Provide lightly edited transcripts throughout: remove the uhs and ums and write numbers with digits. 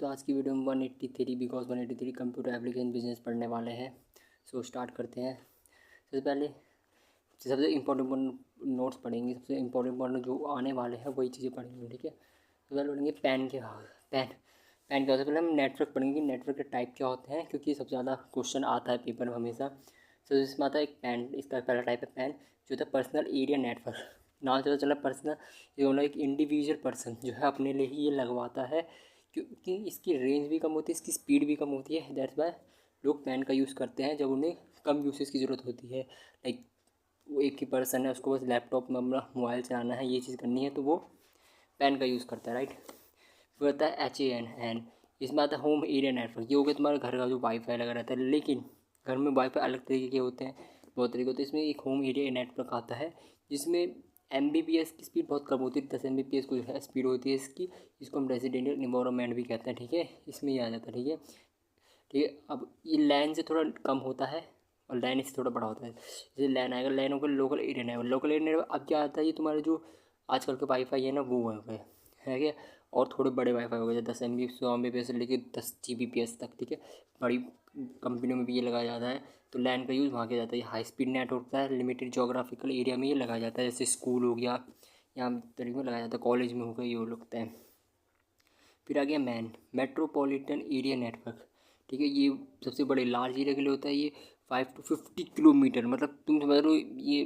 दोस्तों आज की वीडियो में 183 बिकॉज 183 कंप्यूटर एप्लीकेशन बिजनेस पढ़ने वाले हैं। सो स्टार्ट करते हैं। सबसे पहले सबसे इम्पोर्टेंट नोट्स पढ़ेंगे। सबसे इम्पोर्टेंट जो आने वाले हैं वही चीज़ें पढ़ेंगे, ठीक है। सबसे पहले पढ़ेंगे पैन पैन क्या होता है। पहले हम नेटवर्क पढ़ेंगे कि नेटवर्क के टाइप क्या होते हैं, क्योंकि सबसे ज़्यादा क्वेश्चन आता है पेपर में हमेशा। सो इसमें आता है एक पैन, इसका पहला टाइप है पैन जो होता है पर्सनल एरिया नेटवर्क। नाम से चला पर्सनल, ये मतलब एक इंडिविजुअल पर्सन जो है अपने लिए ही ये लगवाता है, क्योंकि इसकी रेंज भी कम होती है, इसकी स्पीड भी कम होती है। दैट्स वाई लोग पेन का यूज़ करते हैं जब उन्हें कम यूसेज की ज़रूरत होती है। लाइक वो एक ही पर्सन है, उसको बस लैपटॉप में अपना मोबाइल चलाना है, ये चीज़ करनी है, तो वो पेन का यूज़ करता है, राइट। फिर आता है HAN। इसमें आता है होम एरिया नेटवर्क। ये हो गया तुम्हारे घर का जो वाईफाई लगा रहता है, लेकिन घर में वाईफाई अलग तरीके के होते हैं, बहुत तरीके होते हैं। इसमें एक होम एरिया नेटवर्क आता है जिसमें MBPS की स्पीड बहुत कम होती है, 10 MBPS को स्पीड होती है इसकी। इसको हम रेजिडेंशियल इन्वायरमेंट भी कहते हैं, ठीक है। इसमें ही आ जाता है, ठीक है। ठीक है, अब ये लैन से थोड़ा कम होता है और लैन इससे थोड़ा बड़ा होता है। जैसे लैन आएगा, लैन होगा local area network. Local area network अब क्या आता है, ये तुम्हारे जो आजकल के वाईफाई है ना वो हो गए है क्या, और थोड़े बड़े वाईफाई हो गए, 10 MB 100 MBPS से लेकर 10 GBPS तक, ठीक है। बड़ी कंपनियों में भी ये लगाया जाता है, तो लैन का यूज़ वहाँ किया जाता है। हाई स्पीड नेट होता है, लिमिटेड जोग्राफिकल एरिया में ये लगाया जाता है, जैसे स्कूल हो गया, यहाँ तरीके में लगाया जाता है, कॉलेज में हो गया, ये हो लगता है। फिर आ गया मेट्रोपॉलिटन एरिया नेटवर्क, ठीक है। ये सबसे बड़े लार्ज एरिया के लिए होता है। ये 5 to 50 किलोमीटर, मतलब तुम समझ रहे हो, ये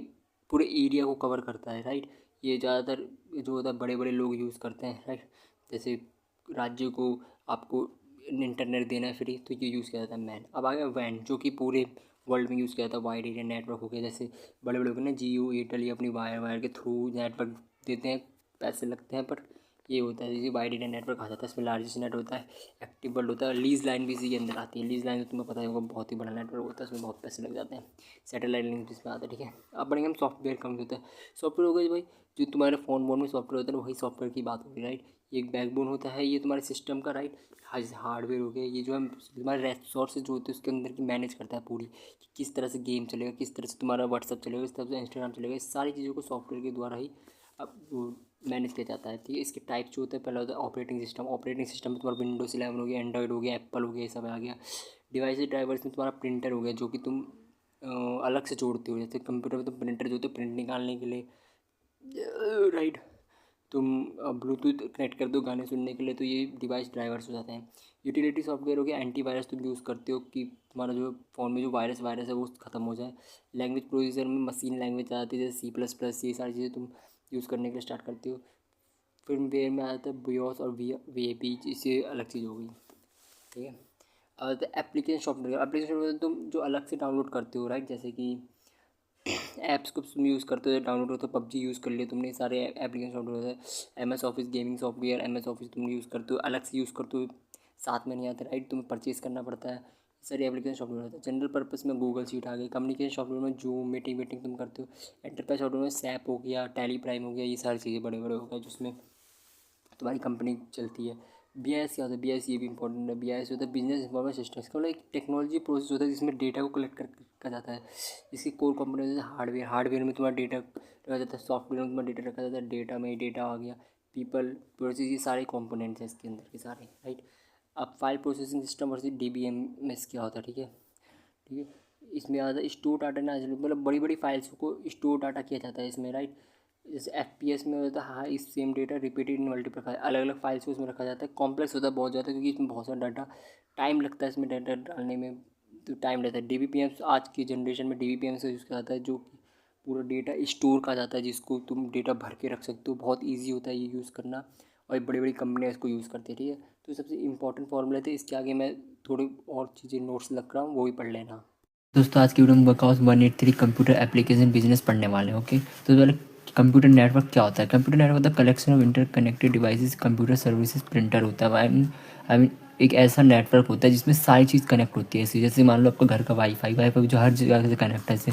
पूरे एरिया को कवर करता है, राइट। ये ज़्यादातर जो होता है बड़े बड़े लोग यूज़ करते हैं, राइट। जैसे राज्य को आपको इंटरनेट देना है फ्री, तो ये यूज़ किया जाता है मैन। अब आ गया वैन, जो कि पूरे वर्ल्ड में यूज़ किया जाता है। वाइड एरिया नेटवर्क हो गया, जैसे बड़े बड़े हो गए ना, जियो एयरटेल, ये अपनी वायर के थ्रू नेटवर्क देते हैं, पैसे लगते हैं, पर ये होता है जैसे वाइड एरिया नेटवर्क आ जाता है। इसमें लार्जेस्ट नेट होता है, एक्टिव वर्ल्ड होता है, लीज लाइन भी इसी के अंदर आती है। लीज लाइन तो तुम्हें पता ही होगा, बहुत ही बड़ा नेटवर्क होता है, उसमें बहुत पैसे लग जाते हैं। सैटेलाइट लिंक जिसमें आता है, ठीक है। अब बढ़ेंगे हम सॉफ्टवेयर कम होता है। सॉफ्टवेयर हो गया भाई, जो तुम्हारे फ़ोन में सॉफ्टवेयर होता है वही सॉफ्टवेयर की बात होगी, राइट। ये एक बैकबोन होता है, ये तुम्हारे सिस्टम का, राइट। हार्डवेयर हो गया, ये जो है तुम्हारे रिसोर्सेज जो होते हैं उसके अंदर की मैनेज करता है पूरी, कि किस तरह से गेम चलेगा, किस तरह से तुम्हारा व्हाट्सअप चलेगा, किस तरह से इंस्टाग्राम चलेगा। इस सारी चीज़ों को सॉफ्टवेयर के द्वारा ही अब वो मैनेज किया जाता है, ठीक है। इसके टाइप जो होते हैं, पहला होता है ऑपरेटिंग सिस्टम। ऑपरेटिंग सिस्टम में तुम्हारा विंडोज 11 हो गया, एंड्रॉइड हो गया, एप्पल हो गया, ये सब आ गया। डिवाइस ड्राइवर्स में तुम्हारा प्रिंटर हो गया, जो कि तुम अलग से जोड़ते हो। जैसे कंप्यूटर में तुम प्रिंटर जो होते हो प्रिंट निकालने के लिए, राइट। तुम ब्लूटूथ कनेक्ट कर दो गाने सुनने के लिए, तो ये डिवाइस ड्राइवर्स हो जाते हैं। यूटिलिटी सॉफ्टवेयर हो गया, एंटीवायरस तुम यूज़ करते हो कि तुम्हारा जो फ़ोन में जो वायरस है वो ख़त्म हो जाए। लैंग्वेज प्रोसीजर में मशीन लैंग्वेज आ जाती है, जैसे C++, ये सारी चीज़ें तुम यूज़ करने के लिए स्टार्ट करते हो। फिल्मवेयर में आता है बियोस और VAP, इससे अलग चीज़ हो गई, ठीक है। और एप्लीकेशन सॉफ्टवेयर, एप्लीकेशन सॉफ्टवेयर तुम जो अलग से डाउनलोड करते हो, राइट। जैसे कि ऐप्स को तुम यूज़ करते हो, डाउनलोड करते हो, PUBG यूज़ कर लिया तुमने, सारे एप्लीकेशन सॉफ्टवेयर है। MS office gaming software, MS office तुम यूज़ करते हो, अलग से यूज़ करते हो, साथ में नहीं आता, राइट। तुम्हें परचेज़ करना पड़ता है। सारे एप्लीकेशन सॉफ्टवेयर होता है। जनरल पर्पस में गूगल शीट आ गई। कम्युनिकेशन सॉफ्टवेयर में जूम मीटिंग तुम करते हो। एंटरप्राइज सॉफ्टवेयर में SAP हो गया, टैली प्राइम हो गया, ये सारी चीज़ें बड़े बड़े हो गए जिसमें तुम्हारी कंपनी चलती है। BIS क्या होता है, BIS ये भी इंपॉर्टेंट है। BIS होता है बिजनेस इंफॉर्मेशन सिस्टम। इसका मतलब एक टेक्नोलॉजी प्रोसेस होता है जिसमें डेटा को कलेक्ट कर जाता है। इसकी कोर कंपोनेंट जैसे हार्डवेयर में तुम्हारा डेटा रखा जाता है, सॉफ्टवेयर में तुम्हारा डेटा रखा जाता है। डेटा में डेटा आ गया, पीपल प्रोसेस, ये सारे कंपोनेंट्स हैं इसके अंदर के सारे, राइट। अब file processing system versus DBMS क्या होता है, ठीक है, ठीक है। इसमें आता है स्टोर डाटा ना, मतलब बड़ी बड़ी फाइल्स को स्टोर डाटा किया जाता है इसमें, राइट। जैसे FPS में होता है high same data repeated in multiple file, अलग अलग फाइल्स को इसमें रखा जाता है। कॉम्प्लेक्स होता है बहुत ज़्यादा, क्योंकि इसमें बहुत सारा डाटा, टाइम लगता है इसमें डाटा डालने में, तो टाइम लगता है। DBPM आज की जनरेशन में DBPM से यूज़ किया जाता है, जो कि पूरा डेटा स्टोर कहा जाता है, जिसको तुम डेटा भर के रख सकते हो। बहुत ईजी होता है ये यूज़ करना, और बड़ी बड़ी कंपनियाँ इसको यूज़ करती है, ठीक है। तो सबसे इंपॉर्टेंट फॉर्मूले थे। इसके आगे मैं थोड़ी और चीज़ें नोट्स लग रहा हूँ, वो भी पढ़ लेना। दोस्तों आज की वीडियो में वर्कआउट 183 कंप्यूटर एप्लीकेशन बिजनेस पढ़ने वाले हैं, ओके। तो पहले कंप्यूटर नेटवर्क क्या होता है। कंप्यूटर नेटवर्क होता है collection of inter connected devices, computer services, printer होता है। आई मीन एक ऐसा नेटवर्क होता है जिसमें सारी चीज़ कनेक्ट होती है। जैसे मान लो आपका घर का वाईफाई जो हर जगह से कनेक्ट है, जैसे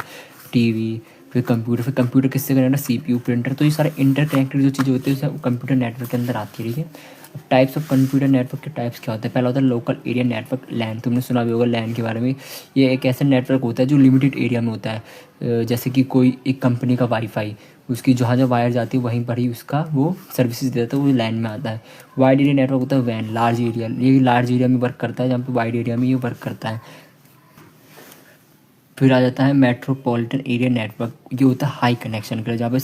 TV, फिर कंप्यूटर किससे कनेक्ट है, CPU, प्रिंटर। तो ये सारे इंटर कनेक्टेड जो चीज़ें होती है कंप्यूटर नेटवर्क के अंदर आती है, ठीक है। टाइप्स ऑफ कंप्यूटर नेटवर्क के टाइप्स क्या होते हैं? पहला होता है लोकल एरिया नेटवर्क, लैन। तुमने सुना भी होगा लैन के बारे में। ये एक ऐसा नेटवर्क होता है जो लिमिटेड एरिया में होता है। जैसे कि कोई एक कंपनी का वाईफाई, उसकी जहाँ जहाँ वायर जाती है वहीं पर ही उसका वो सर्विसेज देता है, वो लैन में आता है। वाइड एरिया नेटवर्क होता है वैन, लार्ज एरिया। ये लार्ज एरिया में वर्क करता है, जहाँ पे वाइड एरिया में ये वर्क करता है। फिर आ जाता है मेट्रोपॉलिटन एरिया नेटवर्क। ये होता है हाई कनेक्शन का, जहाँ पे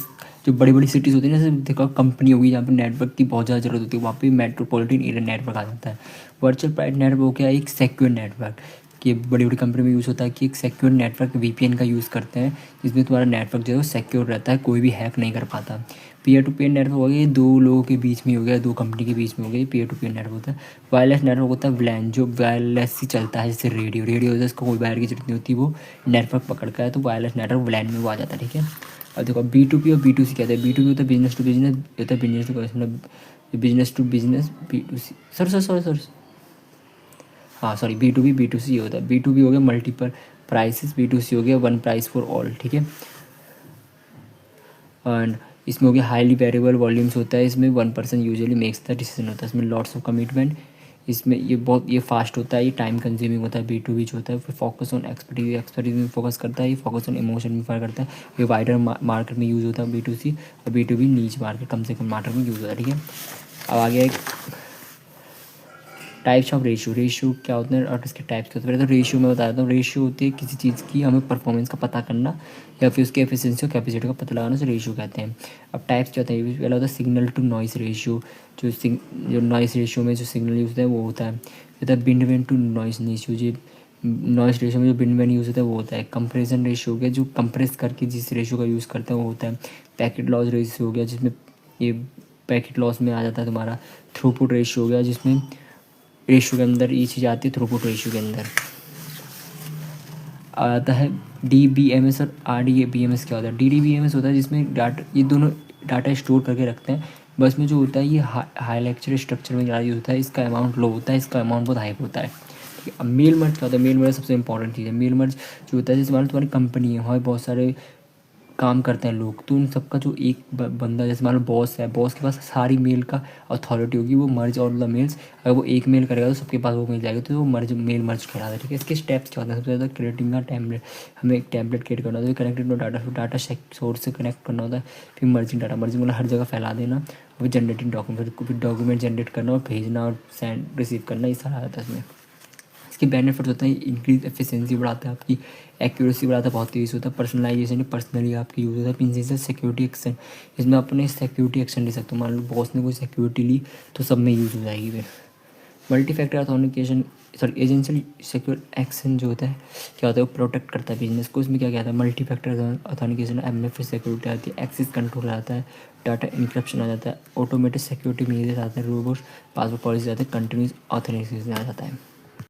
जो बड़ी बड़ी सिटीज़ होती है ना, जैसे देखो कंपनी होगी जहाँ पे नेटवर्क की बहुत ज़्यादा ज़रूरत होती है, वहाँ पे मेट्रोपॉलिटन एरिया नेटवर्क आ जाता है। वर्चुअल प्राइवेट नेटवर्क हो गया एक सिक्योर नेटवर्क, कि बड़ी बड़ी कंपनी में यूज़ होता है कि एक सिक्योर नेटवर्क वीपीएन का यूज़ करते हैं, जिसमें तुम्हारा नेटवर्क जो है वो सिक्योर रहता है, कोई भी हैक नहीं कर पाता। पीयर टू पीयर नेटवर्क हो गया, ये दो लोगों के बीच में हो गया, दो कंपनी के बीच में हो गया, ये पीयर टू पीयर नेटवर्क होता है। वायरलेस नेटवर्क होता है WLAN, जो वायरलेस ही चलता है, जैसे रेडियो रेडियो होता है, इसको कोई वायर की जरूरत नहीं होती, वो नेटवर्क पकड़ता है, तो वायरलेस नेटवर्क WLAN में वो आ जाता है, ठीक है। अब देखो B2P और B2C कहते हैं। B2P होता है बिजनेस टू बिजनेस, होता है बिजनेस टू मतलब business to business. B2C sorry हाँ सॉरी, B2B B2C होता है। B2B हो गया मल्टीपल प्राइसेस, B2C हो गया वन प्राइस फॉर ऑल, ठीक है। एंड इसमें हो गया हाईली वेरिएबल वॉल्यूम्स होता है, इसमें one person usually makes the decision होता है, इसमें लॉट्स ऑफ कमिटमेंट। इसमें ये फास्ट होता है, ये टाइम कंज्यूमिंग होता है। B2B जो होता है फिर फोकस ऑन एक्सपर्टीज में फोकस करता है, ये फोकस ऑन इमोशन में फोकस करता है। ये वाइडर मार्केट में यूज़ होता है B2C, और B2B नीच मार्केट, कम से कम मार्केट में यूज़ होता है, ठीक है। अब आगे एक टाइप्स ऑफ रेशियो क्या होते हैं और इसके टाइप्स क्या होते हैं। पहले तो रेशियो मैं बता देता हूँ। रेशियो होती है किसी चीज़ की हमें परफॉर्मेंस का पता करना, या फिर उसकी एफिशिएंसी और कैपेसिटी का पता लगाना, उसे रेशियो कहते हैं। अब टाइप्स क्या होते हैं, पहला होता है सिग्नल टू नॉइस रेशियो, जो नॉइस रेशियो में जो सिग्नल यूज़ होता है वो होता है। होता है बिंडवैन टू नॉइस रेशियो, जो नॉइस रेशियो में जो बिंडवैन यूज़ होता है वो होता है। कंप्रेशन रेशियो हो गया, जो कंप्रेस करके जिस रेशियो का यूज़ करते हैं वो होता है। पैकेट लॉस रेशियो हो गया, जिसमें ये पैकेट लॉस में आ जाता है तुम्हारा। थ्रूपुट रेशियो हो गया, जिसमें रेशियो के अंदर ये चीज़ आती है, थ्रूपुट रेशियो के अंदर आता है। DBMS और RDBMS क्या होता है? DDBMS होता है जिसमें डाटा, ये दोनों डाटा स्टोर करके रखते हैं। बस में जो होता है ये हाई लेक्चर स्ट्रक्चर में ज़्यादा यूज होता है, इसका अमाउंट लो होता है, इसका अमाउंट बहुत हाई होता है, ठीक है। अब मेल मर्ज क्या होता है? मेल मर्ज सबसे इंपॉर्टेंट चीज़ है। मेल मर्ज जो होता है, जैसे मान लो तुम्हारी कंपनी है, वहाँ बहुत सारे काम करते हैं लोग, तो उन सबका जो एक बंदा, जैसे मान लो बॉस है, बॉस के पास सारी मेल का अथॉरिटी होगी, वो मर्ज ऑल द मेल्स, अगर वो एक मेल करेगा तो सबके पास वो मिल जाएगी, तो वो मेल मर्ज कहलाता है, ठीक है। इसके स्टेप्स क्या होते हैं? सबसे ज़्यादा क्रिएटिंग का टेम्पलेट, हमें एक टेम्पलेट क्रिएट करना होता है, कनेक्टेड डाटा, फिर डाटा सोर्स से कनेक्ट करना होता है, फिर मर्जिंग डाटा, मर्जिंग मतलब हर जगह फैला देना, फिर जनरेटिंग डॉक्यूमेंट, फिर डॉक्यूमेंट जनरेट करना और भेजना और सेंड रिसीव करना, ये सारा आता है इसमें। इसके बेनिफिट होता है इंक्रीज एफिशिएंसी बढ़ाता है, आपकी एक्यूरेसी बढ़ाता है, बहुत तेज़ होता है। पर्सनलाइजेशन पर्सनली आपकी यूज़ होता है। प्रिंसिपल सिक्योरिटी एक्शन, इसमें अपने सिक्योरिटी एक्शन ले सकते हो। मान लो बॉस ने कोई सिक्योरिटी ली तो सब में यूज़ हो जाएगी फिर। Multi factor authentication, sorry essential secure action जो होता है क्या होता है? वो प्रोटेक्ट करता है बिजनेस को। इसमें क्या कहता है? Multi factor authentication, MFA security आती है, एक्सेस कंट्रोल आता है, डाटा इंक्रिप्शन आ जाता है, ऑटोमेटिक सिक्योरिटी मेजर्स आते हैं, रोबोट पासवर्ड पॉलिसी आते हैं, कंटिन्यूस ऑथेंटिकेशन आ जाता है।